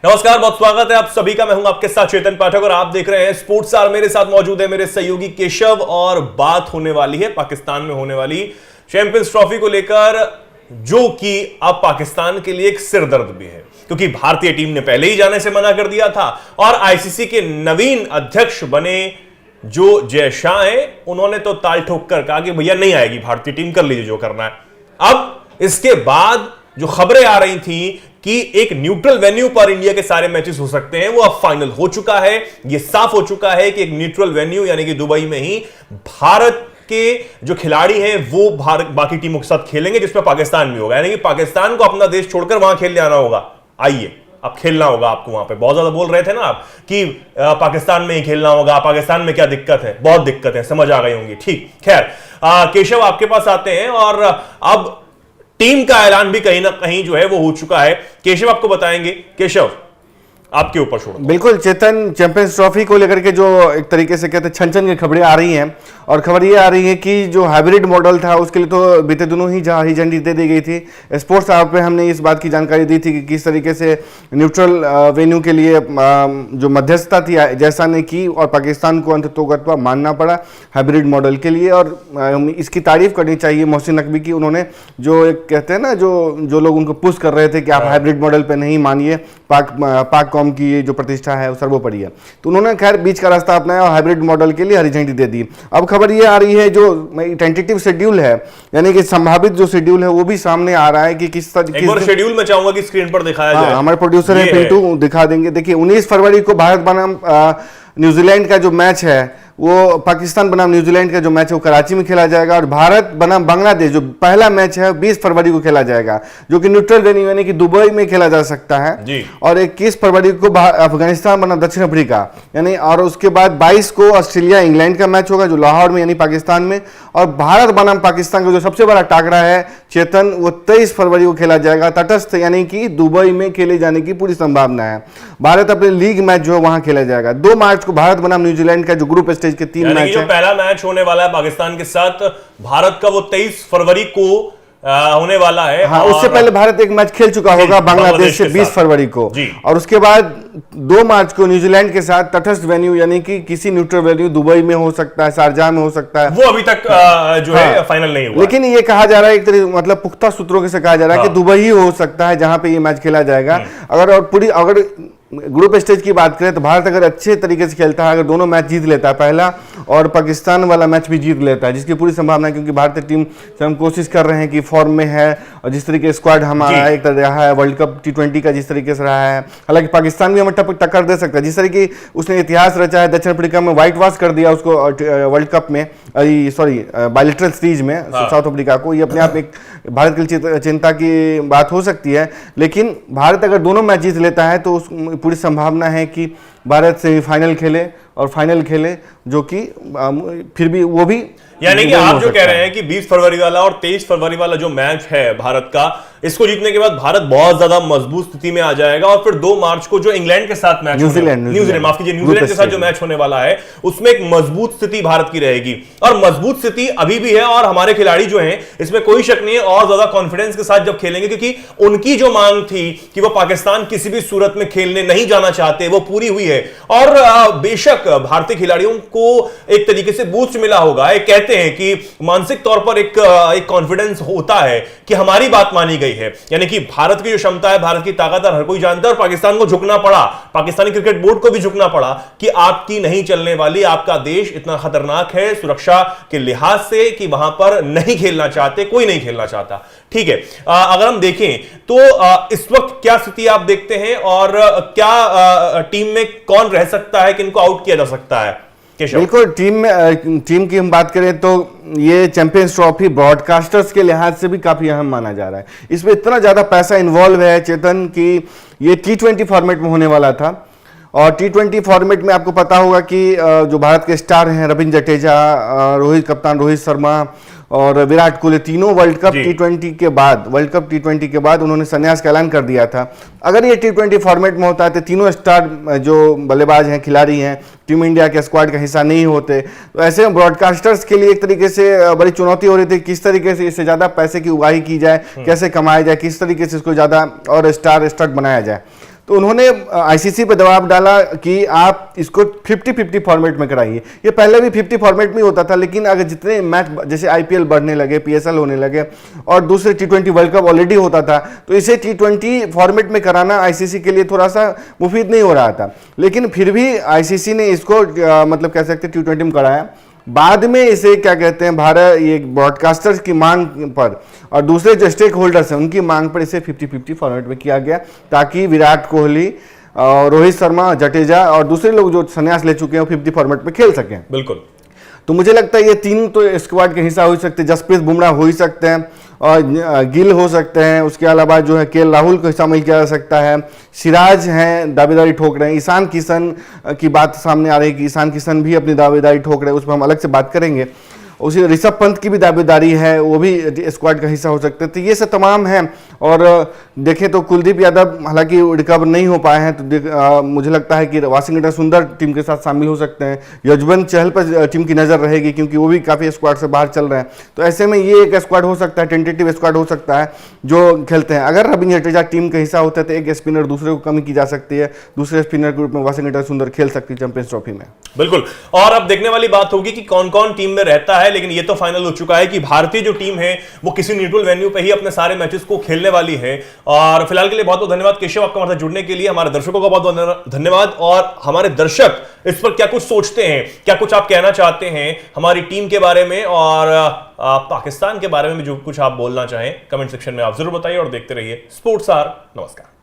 नमस्कार, बहुत स्वागत है आप सभी का। मैं हूं आपके साथ चेतन पाठक और आप देख रहे हैं स्पोर्ट्स स्टार। मेरे साथ मौजूद है मेरे सहयोगी केशव और बात होने वाली है पाकिस्तान में होने वाली चैंपियंस ट्रॉफी को लेकर, जो कि अब पाकिस्तान के लिए एक सिरदर्द भी है क्योंकि भारतीय टीम ने पहले ही जाने से मना कर दिया था और आईसीसी के नवीन अध्यक्ष बने जो जय शाह हैं, उन्होंने तो ताल ठोक कर कहा कि भैया नहीं आएगी भारतीय टीम, कर लीजिए जो करना है। अब इसके बाद जो खबरें आ रही थी कि एक न्यूट्रल वेन्यू पर इंडिया के सारे मैचेस हो सकते हैं, वो अब फाइनल हो चुका है। ये साफ हो चुका है कि एक न्यूट्रल वेन्यू यानी कि दुबई में ही भारत के जो खिलाड़ी हैं वो बाकी टीमों के साथ खेलेंगे, जिसमें पाकिस्तान भी होगा। यानी कि पाकिस्तान को अपना देश छोड़कर वहां खेलने आना होगा। आइए, अब खेलना होगा आपको वहां पे। बहुत ज्यादा बोल रहे थे ना आप कि पाकिस्तान में ही खेलना होगा, पाकिस्तान में क्या दिक्कत है? बहुत दिक्कत है, समझ आ गई होंगी। ठीक, खैर केशव आपके पास आते हैं और अब टीम का ऐलान भी कहीं ना कहीं जो है वो हो चुका है। केशव आपको बताएंगे। केशव, आपके ऊपर छोड़ो। बिल्कुल चेतन, चैंपियंस ट्रॉफी को लेकर के जो एक तरीके से कहते हैं छन की खबरें आ रही हैं, और खबर ये आ रही है कि जो हाइब्रिड मॉडल था उसके लिए तो बीते दिनों ही जहाँ हरी झंडी दे दी गई थी। स्पोर्ट्स आवर पे हमने इस बात की जानकारी दी थी कि किस तरीके से न्यूट्रल वेन्यू के लिए जो मध्यस्थता थी जैसा ने की और पाकिस्तान को अंततोगत्वा मानना पड़ा हाइब्रिड मॉडल के लिए। और इसकी तारीफ करनी चाहिए मोहसिन नकवी की। उन्होंने जो एक कहते हैं ना, जो लोग उनको पुश कर रहे थे कि आप हाइब्रिड मॉडल पर नहीं मानिए, पाक कौम की जो प्रतिष्ठा है वो सर्वोपरि है, तो उन्होंने खैर बीच का रास्ता अपनाया और हाइब्रिड मॉडल के लिए हरी झंडी दे दी। अब खबर ये आ रही है जो टेंटेटिव शेड्यूल है, यानी कि संभावित जो शेड्यूल है वो भी सामने आ रहा है कि किस शेड्यूल में चाहूंगा कि स्क्रीन पर दिखाया जाए। हमारे प्रोड्यूसर है पिंटू, दिखा देंगे। देखिए 19 फरवरी को भारत बनाम न्यूजीलैंड का जो मैच है, वो पाकिस्तान बनाम न्यूजीलैंड का जो मैच है वो कराची में खेला जाएगा, और भारत बनाम बांग्लादेश जो पहला मैच है 20 फरवरी को खेला जाएगा, जो कि न्यूट्रल वेन्यू यानी कि दुबई में खेला जा सकता है जी। और 21 फरवरी को अफगानिस्तान बनाम दक्षिण अफ्रीका यानी, और उसके बाद 22 को ऑस्ट्रेलिया इंग्लैंड का मैच होगा जो लाहौर में यानी पाकिस्तान में, और भारत बनाम पाकिस्तान का जो सबसे बड़ा टाकरा है चेतन, वो 23 फरवरी को खेला जाएगा तटस्थ यानी कि दुबई में खेले जाने की पूरी संभावना है। भारत अपने लीग मैच जो है वहां खेला जाएगा। 2 मार्च को भारत बनाम न्यूजीलैंड का जो ग्रुप स्टेज के 3 मैच जो पहला मैच होने वाला है पाकिस्तान के साथ भारत का, वो 23 फरवरी को होने वाला है। हाँ, उससे पहले भारत एक मैच खेल चुका होगा बांग्लादेश से 20 फरवरी को, और उसके बाद 2 मार्च को न्यूजीलैंड के साथ तटस्थ वेन्यू यानी कि किसी न्यूट्रल वेन्यू दुबई में हो सकता है, शारजाह में हो सकता है। वो अभी तक जो है फाइनल नहीं हुआ, लेकिन ये कहा जा रहा है एक तरीके मतलब पुख्ता सूत्रों से कहा जा रहा है कि दुबई ही हो सकता है जहां पे ये मैच खेला जाएगा। अगर ग्रुप स्टेज की बात करें तो भारत अगर अच्छे तरीके से खेलता है, अगर दोनों मैच जीत लेता है पहला और पाकिस्तान वाला मैच भी जीत लेता है, जिसकी पूरी संभावना है क्योंकि भारतीय टीम से हम कोशिश कर रहे हैं कि फॉर्म में है, और जिस तरीके स्क्वाड हमारा एक तरह रहा है वर्ल्ड कप T20 का जिस तरीके से रहा है, हालांकि पाकिस्तान भी हमें टक्कर दे सकता है। जिस तरीके उसने इतिहास रचा है, दक्षिण अफ्रीका में व्हाइट वॉश कर दिया उसको वर्ल्ड कप में, सॉरी बायलैटरल सीरीज में साउथ अफ्रीका को, ये अपने आप एक भारत के लिए चिंता की बात हो सकती है। लेकिन भारत अगर दोनों मैच जीत लेता है तो पूरी संभावना है कि भारत सेमीफाइनल खेले और फाइनल खेले, जो कि फिर भी वो भी यानी कि आप जो कह रहे हैं कि 20 फरवरी वाला और 23 फरवरी वाला जो मैच है भारत का, इसको जीतने के बाद भारत बहुत ज्यादा मजबूत स्थिति में आ जाएगा, और फिर 2 मार्च को जो इंग्लैंड के साथ मैच न्यूजीलैंड माफ कीजिए न्यूजीलैंड के साथ जो मैच होने वाला है, उसमें एक मजबूत स्थिति भारत की रहेगी। और मजबूत स्थिति अभी भी है, और हमारे खिलाड़ी जो हैं इसमें कोई शक नहीं है और ज्यादा कॉन्फिडेंस के साथ जब खेलेंगे, क्योंकि उनकी जो मांग थी कि वो पाकिस्तान किसी भी सूरत में खेलने नहीं जाना चाहते, वो पूरी हुई है। और बेशक भारतीय खिलाड़ियों को एक तरीके से बूस्ट मिला होगा। एक कहते हैं कि मानसिक तौर पर एक कॉन्फिडेंस होता है कि हमारी बात मानी गई है, यानी कि भारत की जो क्षमता है, भारत की ताकत हर कोई जानता है, और पाकिस्तान को झुकना पड़ा, पाकिस्तानी क्रिकेट बोर्ड को भी झुकना पड़ा कि आपकी नहीं चलने वाली, आपका देश इतना खतरनाक है सुरक्षा के लिहाज से कि वहां पर नहीं खेलना चाहते, कोई नहीं खेलना चाहता। ठीक है, अगर हम देखें तो इस वक्त क्या स्थिति आप देखते हैं, और क्या टीम में कौन रह सकता है, किनको आउट किया जा सकता है? बिल्कुल, टीम की हम बात करें तो ये चैंपियंस ट्रॉफी ब्रॉडकास्टर्स के लिहाज से भी काफी अहम माना जा रहा है। इसमें इतना ज्यादा पैसा इन्वॉल्व है चेतन कि ये T20 फॉर्मेट में होने वाला था, और T20 फॉर्मेट में आपको पता होगा कि जो भारत के स्टार हैं रविंद्र जडेजा, कप्तान रोहित शर्मा और विराट कोहली, तीनों वर्ल्ड कप T20 के बाद उन्होंने संन्यास का ऐलान कर दिया था। अगर ये T20 फॉर्मेट में होता है तो तीनों स्टार जो बल्लेबाज हैं, खिलाड़ी हैं, टीम इंडिया के स्क्वाड का हिस्सा नहीं होते, तो ऐसे में ब्रॉडकास्टर्स के लिए एक तरीके से बड़ी चुनौती हो रही थी किस तरीके से इससे ज़्यादा पैसे की उगाही की जाए, कैसे कमाया जाए, किस तरीके से इसको ज़्यादा और स्टार बनाया जाए। तो उन्होंने आईसीसी पे दबाव डाला कि आप इसको 50-50 फॉर्मेट में कराइए। ये पहले भी 50 फॉर्मेट में होता था, लेकिन अगर जितने मैच जैसे आईपीएल बढ़ने लगे, पीएसएल होने लगे और दूसरे T20 वर्ल्ड कप ऑलरेडी होता था, तो इसे T20 फॉर्मेट में कराना आईसीसी के लिए थोड़ा सा मुफीद नहीं हो रहा था। लेकिन फिर भी आईसीसी ने इसको मतलब कह सकते T20 में कराया। बाद में इसे क्या कहते हैं, भारत ये ब्रॉडकास्टर्स की मांग पर और दूसरे जो स्टेक होल्डर्स हैं उनकी मांग पर इसे 50-50 फॉर्मेट में किया गया, ताकि विराट कोहली, रोहित शर्मा, जडेजा और दूसरे लोग जो संन्यास ले चुके हैं वो 50 फॉर्मेट में खेल सकें। बिल्कुल। तो मुझे लगता है ये तीन तो स्क्वाड के हिस्सा हो सकते हैं। जसप्रीत बुमराह हो ही सकते हैं और गिल हो सकते हैं, उसके अलावा जो है केएल राहुल को शामिल किया जा सकता है, सिराज हैं दावेदारी ठोक रहे हैं, ईशान किशन की बात सामने आ रही है कि ईशान किशन भी अपनी दावेदारी ठोक रहे हैं, उस पर हम अलग से बात करेंगे। उसी ऋषभ पंत की भी दावेदारी है, वो भी स्क्वाड का हिस्सा हो सकते हैं। तो ये सब तमाम हैं। और देखें तो कुलदीप यादव हालांकि रिकवर नहीं हो पाए हैं, तो मुझे लगता है कि वाशिंगटन सुंदर टीम के साथ शामिल हो सकते हैं। यजुवेंद्र चहल पर टीम की नज़र रहेगी क्योंकि वो भी काफ़ी स्क्वाड से बाहर चल रहे हैं। तो ऐसे में ये एक स्क्वाड हो सकता है, टेंटेटिव स्क्वाड हो सकता है जो खेलते हैं। अगर रविंद्र जडेजा टीम का हिस्सा होता है तो एक स्पिनर दूसरे को कमी की जा सकती है, दूसरे स्पिनर के रूप में वाशिंगटन सुंदर खेल सकती है चैंपियंस ट्रॉफी में। बिल्कुल। और अब देखने वाली बात होगी कि कौन कौन टीम में रहता है, लेकिन ये तो फाइनल हो चुका है कि भारतीय जो टीम है वो किसी न्यूट्रल वेन्यू पे ही अपने सारे मैचेस को खेलने वाली है। और फिलहाल के लिए बहुत बहुत धन्यवाद केशव, आपका हमारे साथ जुड़ने के लिए। हमारे दर्शकों का बहुत बहुत धन्यवाद। और हमारे दर्शक इस पर क्या कुछ सोचते हैं, क्या कुछ आप कहना चाहते हैं हमारी टीम के बारे में और पाकिस्तान के बारे में जो कुछ आप बोलना चाहें, कमेंट सेक्शन में आप जरूर बताइए और देखते रहिए स्पोर्ट्स आवर। नमस्कार।